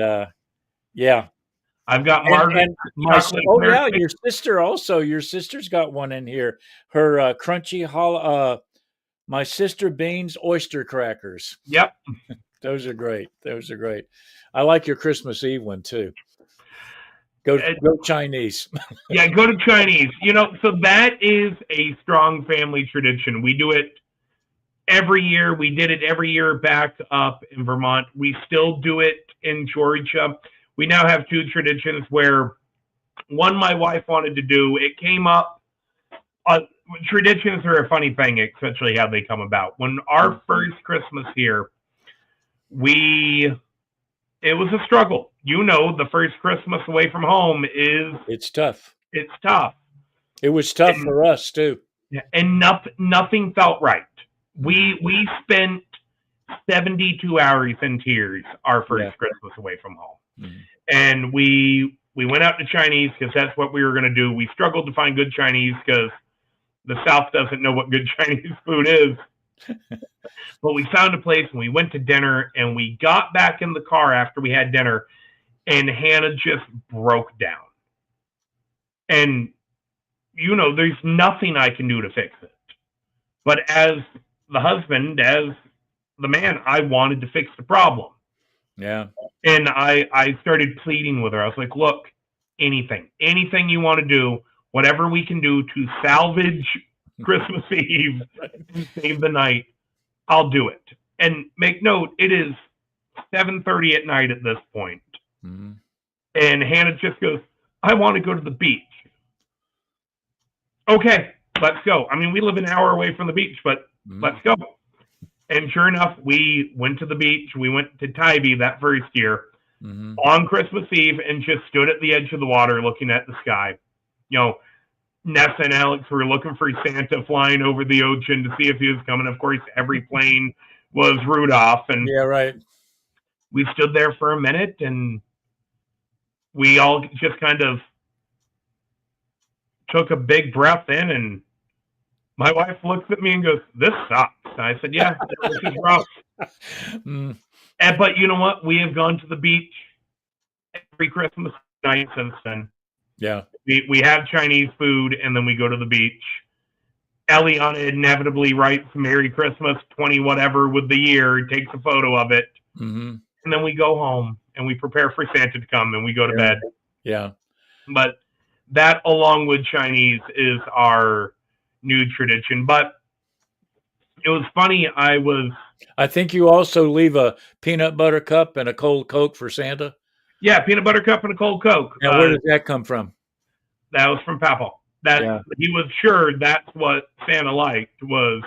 yeah, I've got Margaret. Your sister also. Your sister's got one in here. Her crunchy my sister Bean's oyster crackers. Yep, those are great. I like your Christmas Eve one too. Go Chinese. Yeah, go to Chinese. You know, so that is a strong family tradition. We do it every year. We did it every year back up in Vermont. We still do it in Georgia. We now have two traditions where one my wife wanted to do. It came up. Traditions are a funny thing, especially how they come about. When our first Christmas here, it was a struggle. You know, the first Christmas away from home it's tough. It's tough. It was tough for us too. And nothing felt right. We spent 72 hours in tears our first Christmas away from home. Mm-hmm. And we went out to Chinese because that's what we were going to do. We struggled to find good Chinese because the South doesn't know what good Chinese food is. But we found a place and we went to dinner, and we got back in the car after we had dinner, and Hannah just broke down. And, you know, there's nothing I can do to fix it. But as the husband, as the man, I wanted to fix the problem. Yeah. And I started pleading with her. I was like, look, anything you want to do, whatever we can do to salvage Christmas Eve and save the night, I'll do it. And make note, it is 7:30 at night at this point. Mm-hmm. And Hannah just goes, I want to go to the beach. Okay, let's go. I mean, we live an hour away from the beach, but let's go. And sure enough, we went to the beach. We went to Tybee that first year on Christmas Eve and just stood at the edge of the water looking at the sky. You know, Nessa and Alex were looking for Santa flying over the ocean to see if he was coming. Of course, every plane was Rudolph. And yeah, right. we stood there for a minute, and we all just kind of took a big breath in, and my wife looks at me and goes, "This sucks." And I said, "Yeah, this is rough." Mm, But you know what? We have gone to the beach every Christmas night since then. yeah. We have Chinese food, and then we go to the beach. Eliana inevitably writes "Merry Christmas 20 whatever" with the year, takes a photo of it, Hmm. and then we go home and we prepare for Santa to come and we go to Yeah. bed. Yeah. But that, along with Chinese, is our new tradition. But it was funny. I think you also leave a peanut butter cup and a cold Coke for Santa. Yeah, peanut butter cup and a cold Coke. Now, where does that come from? That was from Papa. That Yeah. he was sure that's what Santa liked, was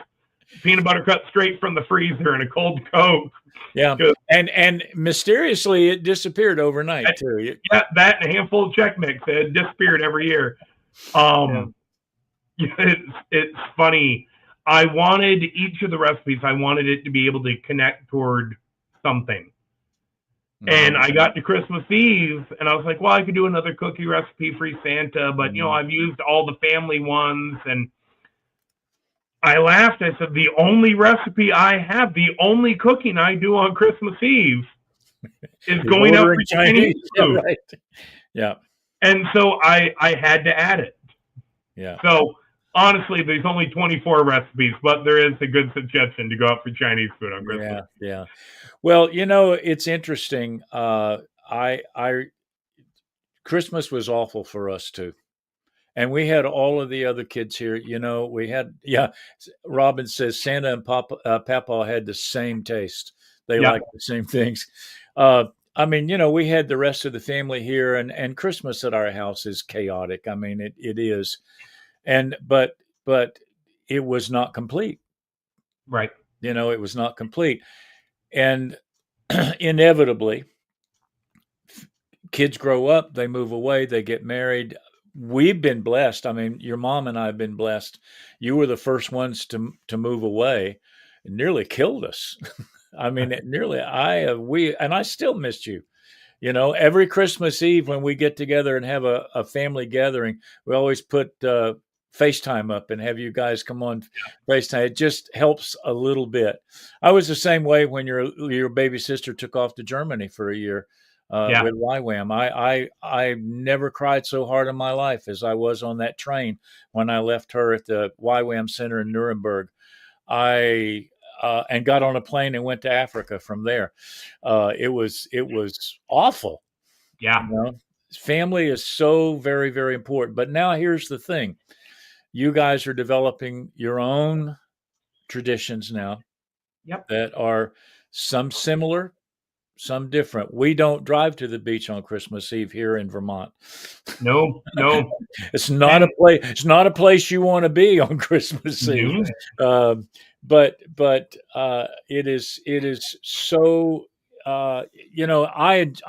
peanut butter cup straight from the freezer and a cold Coke. Yeah. And mysteriously, it disappeared overnight, too. Yeah, that and a handful of Chex Mix. It disappeared every year. Yeah. It's funny. I wanted each of the recipes, I wanted it to be able to connect toward something. And I got to Christmas Eve, and I was like, well, I could do another cookie recipe for Santa, but, I've used all the family ones. And I laughed. I said, the only recipe I have, the only cooking I do on Christmas Eve is going out for Chinese food. Yeah, right. Yeah. And so I had to add it. Yeah. So honestly, there's only 24 recipes, but there is a good suggestion to go out for Chinese food on Christmas. Yeah. Well, it's interesting. Christmas was awful for us too. And we had all of the other kids here. We had, Robin says Santa and Papa had the same taste. They liked the same things. We had the rest of the family here, and Christmas at our house is chaotic. I mean, it is. But it was not complete. Right. It was not complete. And inevitably, kids grow up, they move away, they get married. We've been blessed. I mean, your mom and I have been blessed. You were the first ones to move away. It nearly killed us. I mean, I still missed you. Every Christmas Eve when we get together and have a family gathering, we always put FaceTime up and have you guys come on FaceTime. It just helps a little bit. I was the same way when your baby sister took off to Germany for a year with YWAM. I never cried so hard in my life as I was on that train when I left her at the YWAM Center in Nuremberg. And got on a plane and went to Africa from there. It was awful. Yeah. Family is so very, very important. But now here's the thing. You guys are developing your own traditions now that are some similar, some different. We don't drive to the beach on Christmas Eve here in Vermont. No. It's not a place. It's not a place you want to be on Christmas Eve. But it is so. I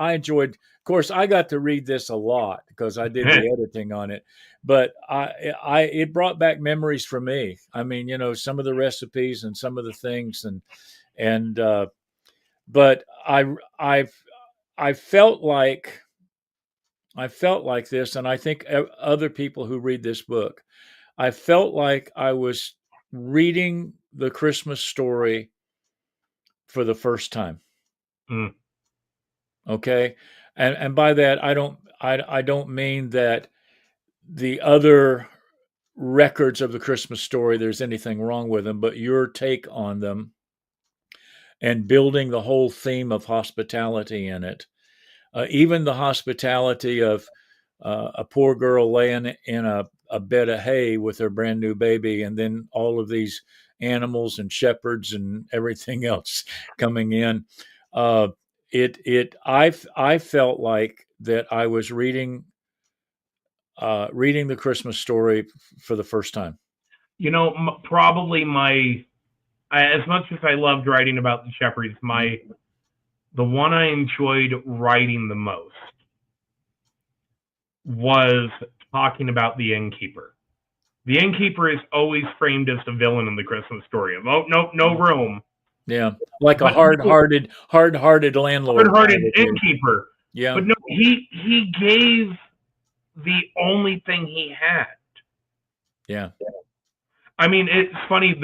enjoyed. Of course, I got to read this a lot because I did the editing on it. But it brought back memories for me. I mean, some of the recipes and some of the things, but I felt like this, and I think other people who read this book, I felt like I was reading the Christmas story for the first time. Okay, and by that I don't mean that the other records of the Christmas story there's anything wrong with them, but your take on them and building the whole theme of hospitality in it. Even the hospitality of a poor girl laying in a bed of hay with her brand new baby, and then all of these animals and shepherds and everything else coming in. I felt like that I was reading the Christmas story for the first time. Probably as much as I loved writing about the shepherds, the one I enjoyed writing the most was talking about the innkeeper. The innkeeper is always framed as the villain in the Christmas story. Of, oh, no room. Yeah. Like a But no, hard-hearted landlord hard-hearted probably. innkeeper. Yeah. But no, he gave the only thing he had. Yeah. I mean, it's funny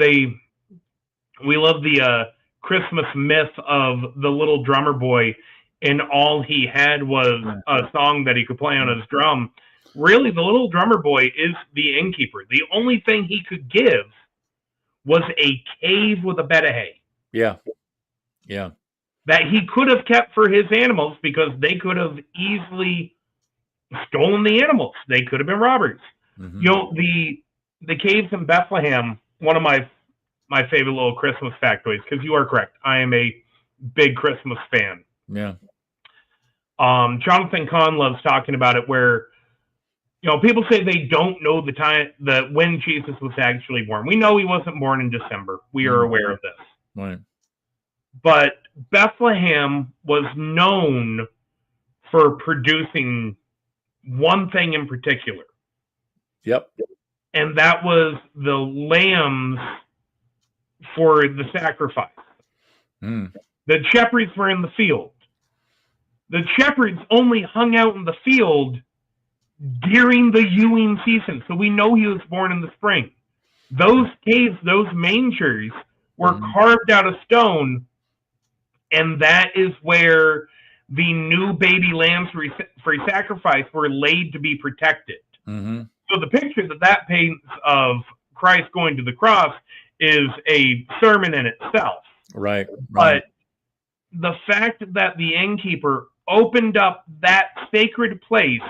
we love the Christmas myth of the little drummer boy, and all he had was Yeah. a song that he could play on his drum. Really, the little drummer boy is the innkeeper. The only thing he could give was a cave with a bed of hay Yeah. Yeah. that he could have kept for his animals because they could have easily stolen the animals. They could have been robbers. Mm-hmm. You know, the caves in Bethlehem, one of my favorite little Christmas factoids, because you are correct. I am a big Christmas fan. Yeah. Jonathan Kahn loves talking about it where, people say they don't know the time, when Jesus was actually born. We know he wasn't born in December. We are aware of this. Right. But Bethlehem was known for producing one thing in particular, Yep. and that was the lambs for the sacrifice. Mm. The shepherds were in the field. The shepherds only hung out in the field during the ewing season, so we know he was born in the spring. Those caves, those mangers, were carved out of stone, and that is where the new baby lambs for sacrifice were laid to be protected. Mm-hmm. So the picture that paints of Christ going to the cross is a sermon in itself. Right. But the fact that the innkeeper opened up that sacred place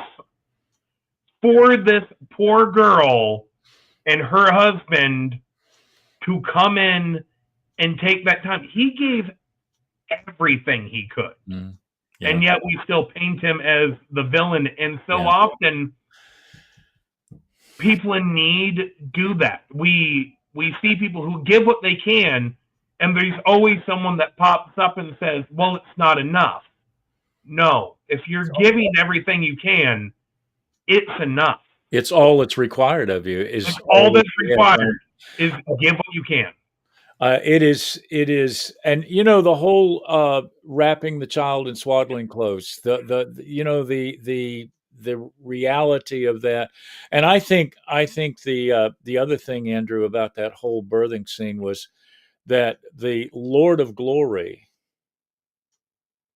for this poor girl and her husband to come in and take that time, he gave everything he could. Mm. Yeah. And yet we still paint him as the villain. And so often people in need do that. We see people who give what they can, and there's always someone that pops up and says, well, it's not enough. No, if you're giving everything you can, it's enough. It's all that's required of you. Is all that's required is give what you can. It is, and the whole wrapping the child in swaddling clothes. The reality of that, and I think the other thing, Andrew, about that whole birthing scene was that the Lord of Glory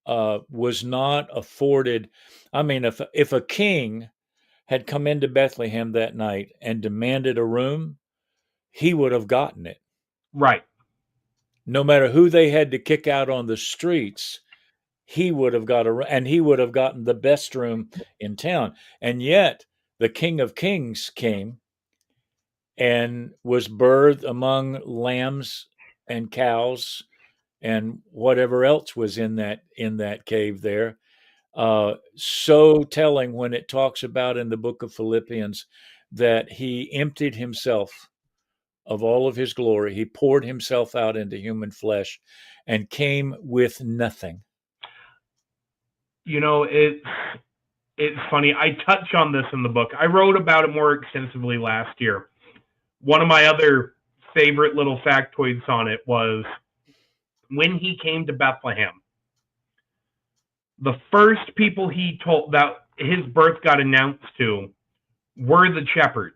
was not afforded. I mean, if a king had come into Bethlehem that night and demanded a room, he would have gotten it. Right. No matter who they had to kick out on the streets, he would have and he would have gotten the best room in town. And yet the King of Kings came and was birthed among lambs and cows and whatever else was in that cave there. So telling when it talks about in the book of Philippians that he emptied himself of all of his glory. He poured himself out into human flesh and came with nothing. It's funny. I touch on this in the book. I wrote about it more extensively last year. One of my other favorite little factoids on it was when he came to Bethlehem, the first people he told that his birth got announced to were the shepherds.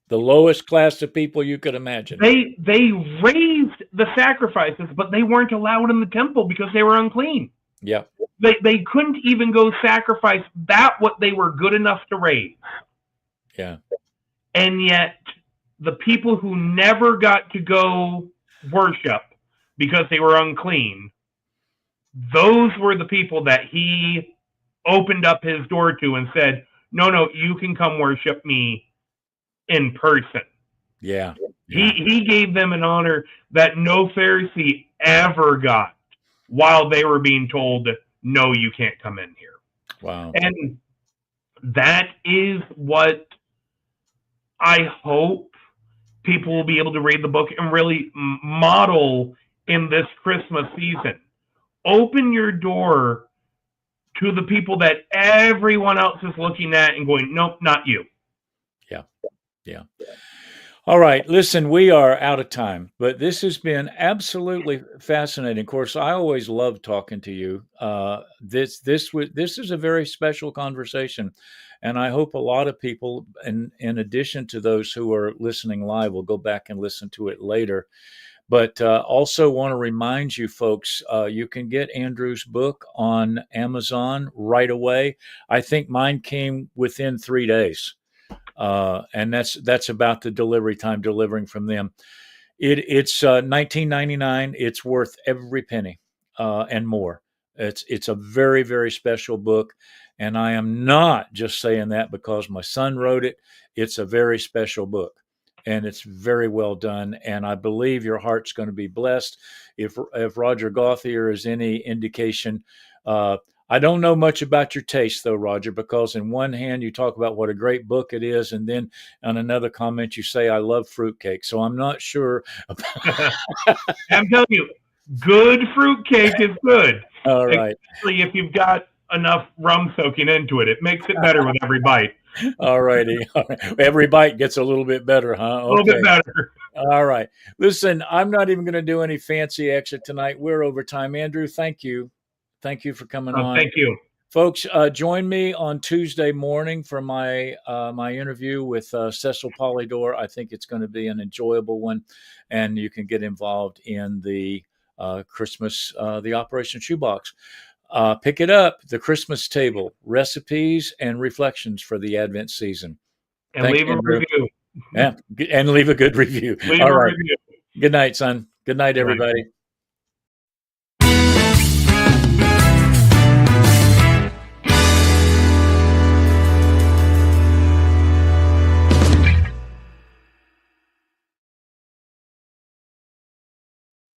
The lowest class of people you could imagine. They raised the sacrifices, but they weren't allowed in the temple because they were unclean. Yeah. They couldn't even go sacrifice what they were good enough to raise. Yeah. And yet the people who never got to go worship because they were unclean, those were the people that he opened up his door to and said, no, you can come worship me in person. Yeah. He gave them an honor that no Pharisee ever got while they were being told, no, you can't come in here. Wow. And that is what I hope people will be able to read the book and really model in this Christmas season. Open your door to the people that everyone else is looking at and going, nope, not you. Yeah. Yeah. All right, listen, we are out of time, but this has been absolutely fascinating. Of course, I always love talking to you. This is a very special conversation, and I hope a lot of people, in addition to those who are listening live, will go back and listen to it later. But also want to remind you folks, you can get Andrew's book on Amazon right away. I think mine came within 3 days, and that's about the delivery time delivering from them. It's 19.99. It's worth every penny and more. It's a very special book, and I am not just saying that because my son wrote it. It's a very special book, and it's very well done. And I believe your heart's going to be blessed. If Roger Gauthier is any indication, uh, I don't know much about your taste, though, Roger, because in one hand you talk about what a great book it is, and then on another comment you say I love fruitcake. So I'm not sure. I'm telling you, good fruitcake is good, All right. especially if you've got enough rum soaking into it. It makes it better with every bite. All righty. Every bite gets a little bit better, huh? A little bit Okay. better. All right. Listen, I'm not even going to do any fancy exit tonight. We're over time. Andrew, thank you. Thank you for coming on. Thank you. Folks, join me on Tuesday morning for my interview with Cecil Polydor. I think it's going to be an enjoyable one, and you can get involved in the Christmas, the Operation Shoebox. Pick it up, the Christmas table, recipes and reflections for the Advent season. And Thanks, leave a Andrew. review. Yeah, and leave a good review. Leave All a right. review. Good night, son. Good night, Good night. everybody.